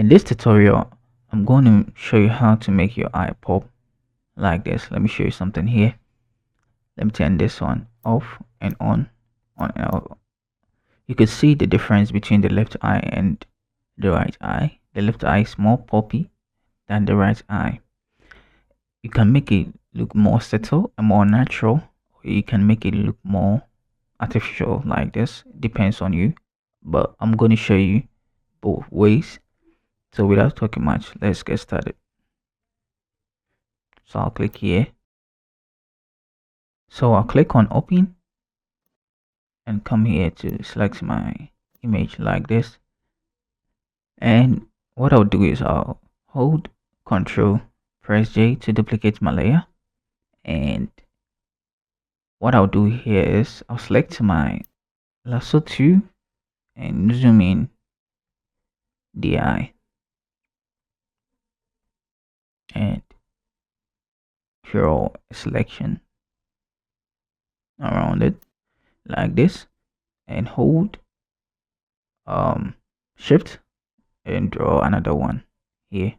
In this tutorial, I'm going to show you how to make your eye pop like this. Let me show you something here. Let me turn this one off and on and off. You can see the difference between the left eye and the right eye. The left eye is more poppy than the right eye. You can make it look more subtle and more natural, or you can make it look more artificial like this. Depends on you, but I'm going to show you both ways. So without talking much, let's get started. So I'll click here. So I'll click on open and come here to select my image like this. And what I'll do is I'll hold Control, press J to duplicate my layer. And what I'll do here is I'll select my lasso tool and zoom in the eye and draw a selection around it like this, and hold shift and draw another one here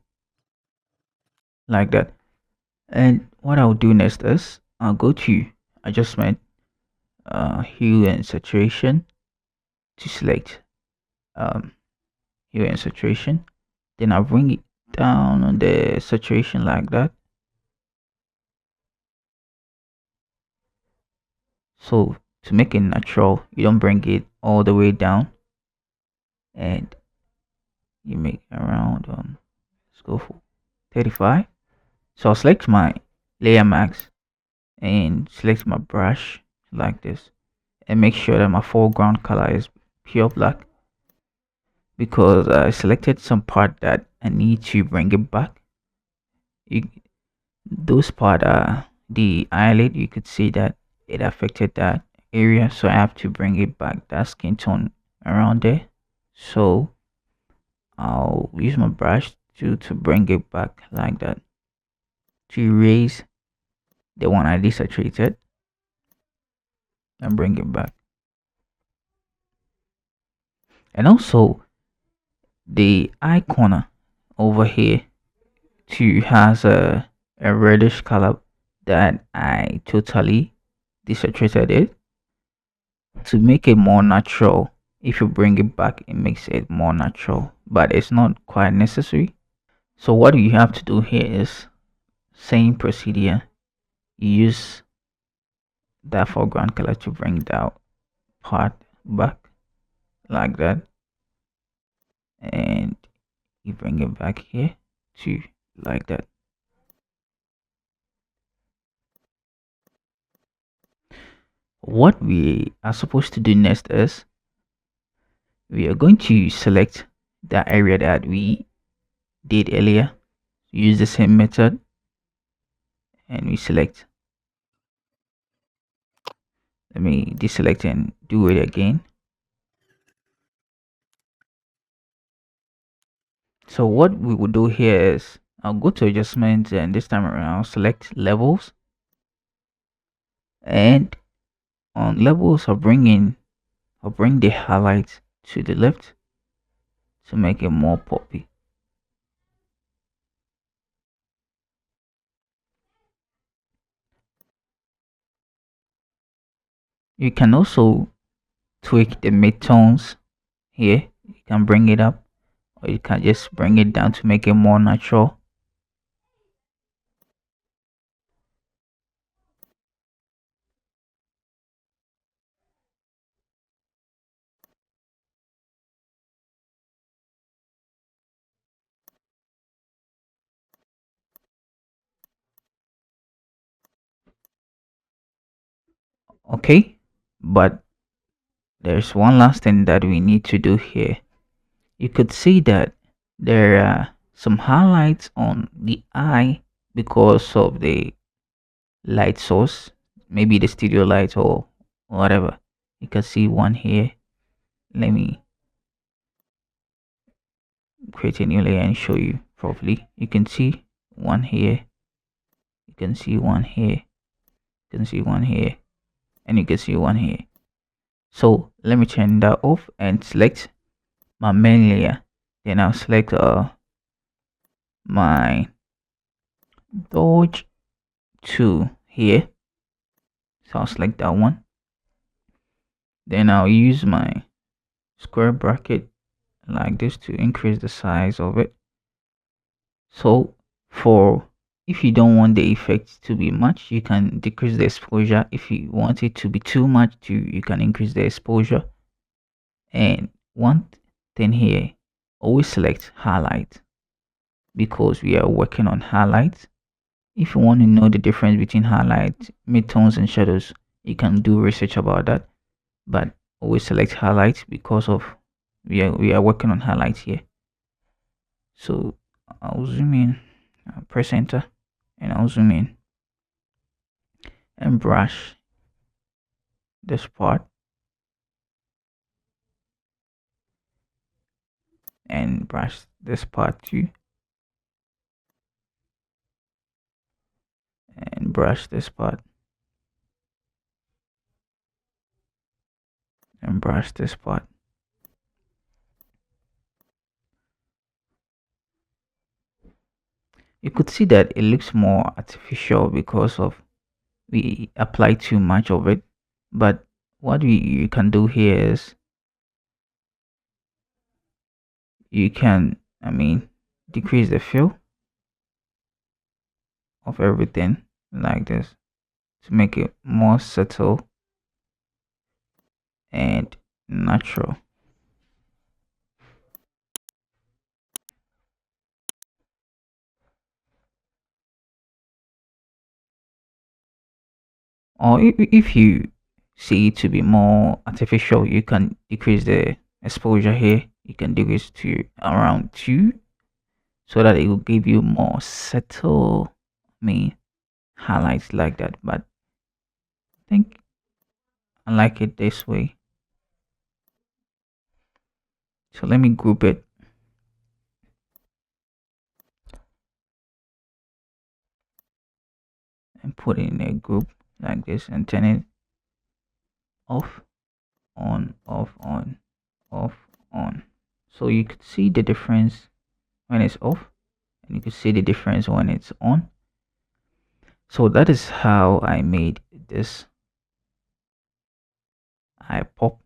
like that. And what I'll do next is I'll go to adjustment, hue and saturation to select hue and saturation. Then I'll bring it down on the saturation like that. So to make it natural, you don't bring it all the way down, and you make around let's go for 35. So I'll select my layer mask and select my brush like this, and make sure that my foreground color is pure black, because I selected some part that I need to bring it back. Those part are the eyelid. You could see that it affected that area, so I have to bring it back, that skin tone around there. So I'll use my brush to bring it back like that, to erase the one I desaturated and bring it back. And also the eye corner over here too has a reddish color that I totally desaturated it to make it more natural. If you bring it back, it makes it more natural, but it's not quite necessary. So what you have to do here is same procedure. You use that foreground color to bring that part back like that, and you bring it back here too like that. What we are supposed to do next is we are going to select the area that we did earlier. Use the same method, and we select. Let me deselect and do it again. So what we will do here is I'll go to adjustment, and this time around I'll select levels, and on levels I'll bring the highlights to the left to make it more poppy. You can also tweak the midtones here. You can bring it up, or you can just bring it down to make it more natural. Okay, but there's one last thing that we need to do here. You could see that there are some highlights on the eye because of the light source, maybe the studio light or whatever. You can see one here. Let me create a new layer and show you properly. You can see one here, you can see one here, you can see one here, and you can see one here. So let me turn that off and select my main layer. Then I'll select my Dodge 2 here. So I'll select that one. Then I'll use my square bracket like this to increase the size of it. So for if you don't want the effect to be much, you can decrease the exposure. If you want it to be too much, you can increase the exposure. And one thing here, always select highlight, because we are working on highlights. If you want to know the difference between highlights, midtones, and shadows, you can do research about that. But always select highlights because of we are working on highlights here. So I'll zoom in, press enter, and I'll zoom in and brush this part and brush this part too, and brush this part and brush this part. You could see that it looks more artificial because of we apply too much of it. But what you can do here is you can decrease the feel of everything like this to make it more subtle and natural. Or if you see it to be more artificial, you can decrease the exposure here. You can decrease to around 2 so that it will give you more subtle highlights like that. But I think I like it this way. So let me group it. And put it in a group like this and turn it off, on, off, on, off, on. So you could see the difference when it's off, and you could see the difference when it's on. So that is how I made this eye pop.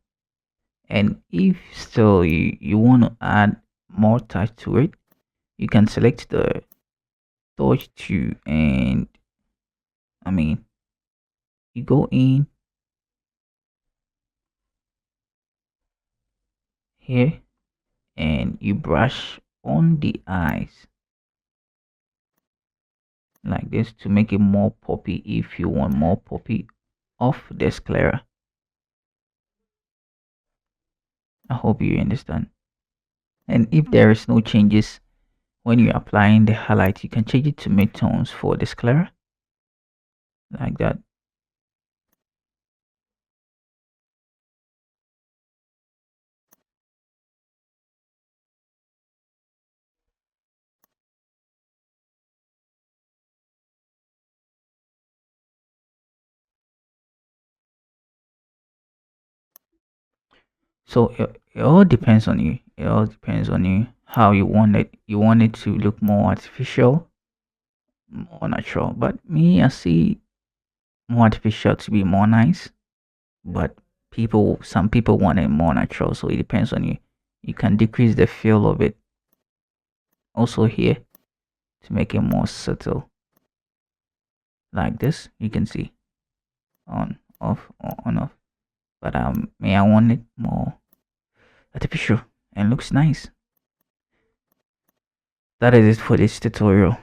And if still you want to add more touch to it, you can select the Dodge 2 and you go in here and you brush on the eyes like this to make it more poppy. If you want more poppy of the sclera, I hope you understand. And if there is no changes when you're applying the highlight, you can change it to midtones for the sclera like that. So it all depends on you. It all depends on you how you want it. You want it to look more artificial, more natural. But me, I see more artificial to be more nice. But some people want it more natural. So it depends on you. You can decrease the feel of it also here to make it more subtle. Like this, you can see on, off, on, off. But I want it more artificial and looks nice. That is it for this tutorial.